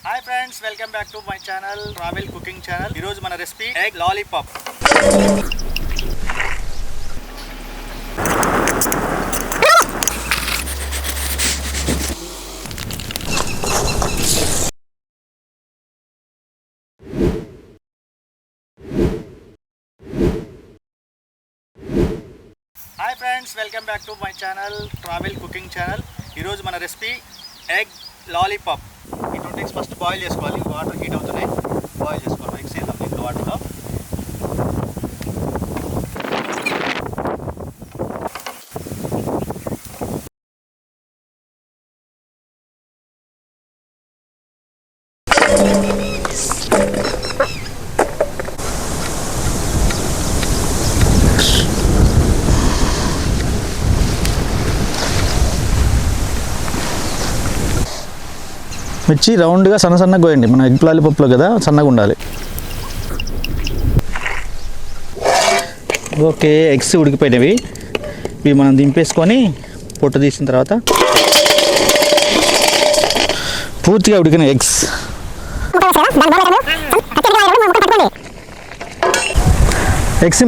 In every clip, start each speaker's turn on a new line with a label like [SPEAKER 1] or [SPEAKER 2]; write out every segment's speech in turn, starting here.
[SPEAKER 1] Hi friends, welcome back to my channel travel cooking channel. ఈరోజు మన recipe egg lollipop. Hi friends, welcome back to my channel travel cooking channel. ఈరోజు మన recipe egg lollipop. ఈ 20 eggs first boil చేసుకోవాలి. Water heat అవుతున్నాయి, boil చేసుకోవాలి. Eggs వేద్దాం దీంట్లో వాటర్లో. మిర్చి రౌండ్గా సన్నగా కోయండి. మన ఎగ్ లాలీపాప్లో కదా సన్నగా ఉండాలి. ఓకే, ఎగ్స్ ఉడికిపోయినవి. ఇవి మనం దింపేసుకొని పొట్టు తీసిన తర్వాత పూర్తిగా ఉడికిన ఎగ్స్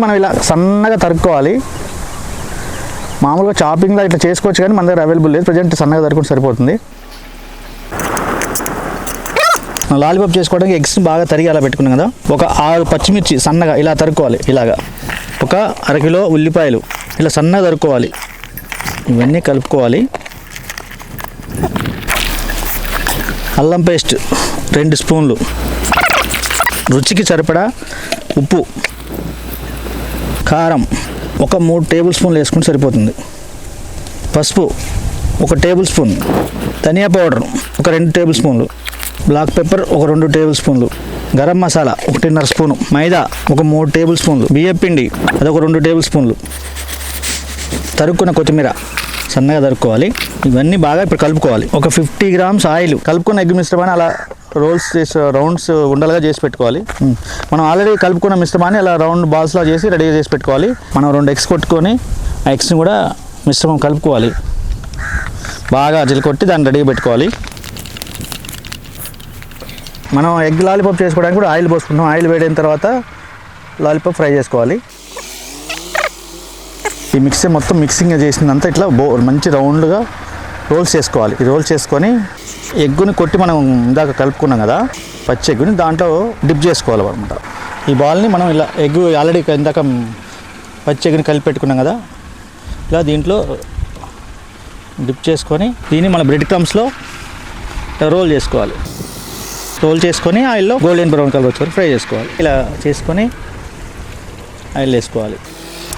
[SPEAKER 1] మనం ఇలా సన్నగా తరుక్కోవాలి. మామూలుగా చాపింగ్లో ఇట్లా చేసుకోవచ్చు, కానీ మన దగ్గర అవైలబుల్ లేదు. ప్రజెంట్ సన్నగా తరుక్కుంటే సరిపోతుంది. లాలీపాప్ చేసుకోవడానికి ఎగ్స్ని బాగా తరిగి అలా పెట్టుకున్నాం కదా. ఒక 6 పచ్చిమిర్చి సన్నగా ఇలా తరుక్కోవాలి. ఇలాగా ఒక 1/2 కిలో ఉల్లిపాయలు ఇలా సన్నగా తరుక్కోవాలి. ఇవన్నీ కలుపుకోవాలి. అల్లం పేస్ట్ 2 స్పూన్లు, రుచికి సరిపడా ఉప్పు, కారం ఒక 3 టేబుల్ స్పూన్లు వేసుకుంటే సరిపోతుంది. పసుపు 1 టేబుల్ స్పూన్, ధనియా పౌడర్ ఒక 2 టేబుల్ స్పూన్లు, బ్లాక్ పెప్పర్ ఒక 2 టేబుల్ స్పూన్లు, గరం మసాలా 1.5 స్పూను, మైదా ఒక 3 టేబుల్ స్పూన్లు, బియ్యం పిండి అదొక 2 టేబుల్ స్పూన్లు, తరుక్కున్న కొత్తిమీర సన్నగా తరుక్కోవాలి. ఇవన్నీ బాగా ఇప్పుడు కలుపుకోవాలి. ఒక 50 గ్రామ్స్ ఆయిల్, కలుపుకున్న ఎగ్ మిశ్రమాన్ని అలా రోల్స్ చేసి రౌండ్స్ ఉండలుగా చేసి పెట్టుకోవాలి. మనం ఆల్రెడీ కలుపుకున్న మిశ్రమాన్ని అలా రౌండ్ బాల్స్లా చేసి రెడీగా చేసి పెట్టుకోవాలి. మనం 2 ఎగ్స్ కొట్టుకొని ఆ ఎగ్స్ని కూడా మిశ్రమం కలుపుకోవాలి. బాగా కొట్టి దాన్ని రెడీగా పెట్టుకోవాలి. మనం ఎగ్ లాలీపాప్ చేసుకోవడానికి కూడా ఆయిల్ పోసుకుంటాం. ఆయిల్ వేడైన తర్వాత లాలీపాప్ ఫ్రై చేసుకోవాలి. ఈ మొత్తం మిక్సింగ్ చేసిందంతా ఇట్లా మంచి రౌండ్గా రోల్స్ చేసుకోవాలి. ఈ రోల్స్ చేసుకొని ఎగ్గుని కొట్టి మనం ఇందాక కలుపుకున్నాం కదా పచ్చి ఎగ్గుని దాంట్లో డిప్ చేసుకోవాలి అనమాట. ఈ బాల్ని మనం ఇలా ఎగ్ ఆల్రెడీ ఇందాక పచ్చి ఎగ్గుని కలిపి పెట్టుకున్నాం కదా, ఇలా దీంట్లో డిప్ చేసుకొని దీన్ని మన బ్రెడ్ క్రమ్స్లో రోల్ చేసుకోవాలి. రోల్ చేసుకొని ఆయిల్లో గోల్డెన్ బ్రౌన్ కలర్ వచ్చే వరకు ఫ్రై చేసుకోవాలి. ఇలా చేసుకొని ఆయిల్ వేసుకోవాలి.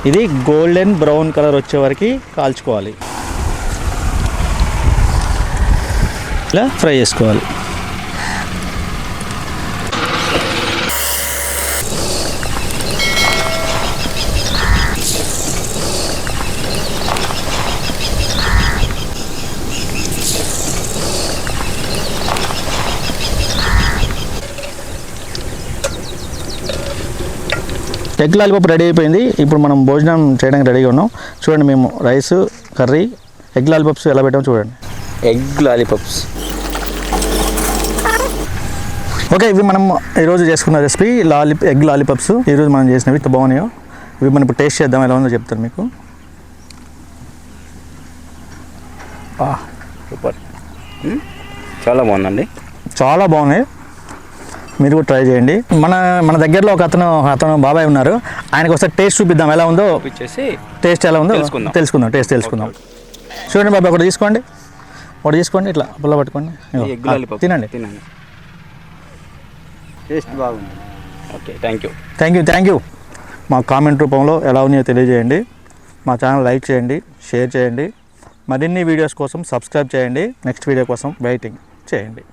[SPEAKER 1] ఇది గోల్డెన్ బ్రౌన్ కలర్ వచ్చే వరకు కాల్చుకోవాలి. ఇలా ఫ్రై చేసుకోవాలి. ఎగ్ లాలీపాప్ రెడీ అయిపోయింది. ఇప్పుడు మనం భోజనం చేయడానికి రెడీగా ఉన్నాం. చూడండి, మేము రైస్, కర్రీ, ఎగ్ లాలీపాప్స్ ఎలా పెట్టామో చూడండి.
[SPEAKER 2] Egg lollipops.
[SPEAKER 1] ఓకే, ఇవి మనం ఈరోజు చేసుకున్న రెసిపీ ఎగ్ లాలీపాప్స్. ఈరోజు మనం చేసినవి ఇంత బాగున్నాయో. ఇవి మనం ఇప్పుడు టేస్ట్ చేద్దాం, ఎలా ఉందో చెప్తాను మీకు.
[SPEAKER 2] సూపర్, చాలా బాగుందండి.
[SPEAKER 1] చాలా బాగున్నాయి, మీరు కూడా ట్రై చేయండి. మన దగ్గరలో ఒక అతను బాబాయ్ ఉన్నారు. ఆయనకు ఒకసారి టేస్ట్ చూపిద్దాం, ఎలా ఉందో టేస్ట్ ఎలా ఉందో తెలుసుకుందాం. టేస్ట్ తెలుసుకుందాం. చూడండి బాబాయ్, ఒకటి తీసుకోండి, ఇట్లా పుల్ల పట్టుకోండి, తినండి.
[SPEAKER 2] టేస్ట్ బాగుంది. Okay,
[SPEAKER 1] thank you. మా కామెంట్ రూపంలో ఎలా ఉన్నాయో తెలియజేయండి. మా ఛానల్ లైక్ చేయండి, షేర్ చేయండి. మరిన్ని వీడియోస్ కోసం సబ్స్క్రైబ్ చేయండి. నెక్స్ట్ వీడియో కోసం వెయిటింగ్ చేయండి.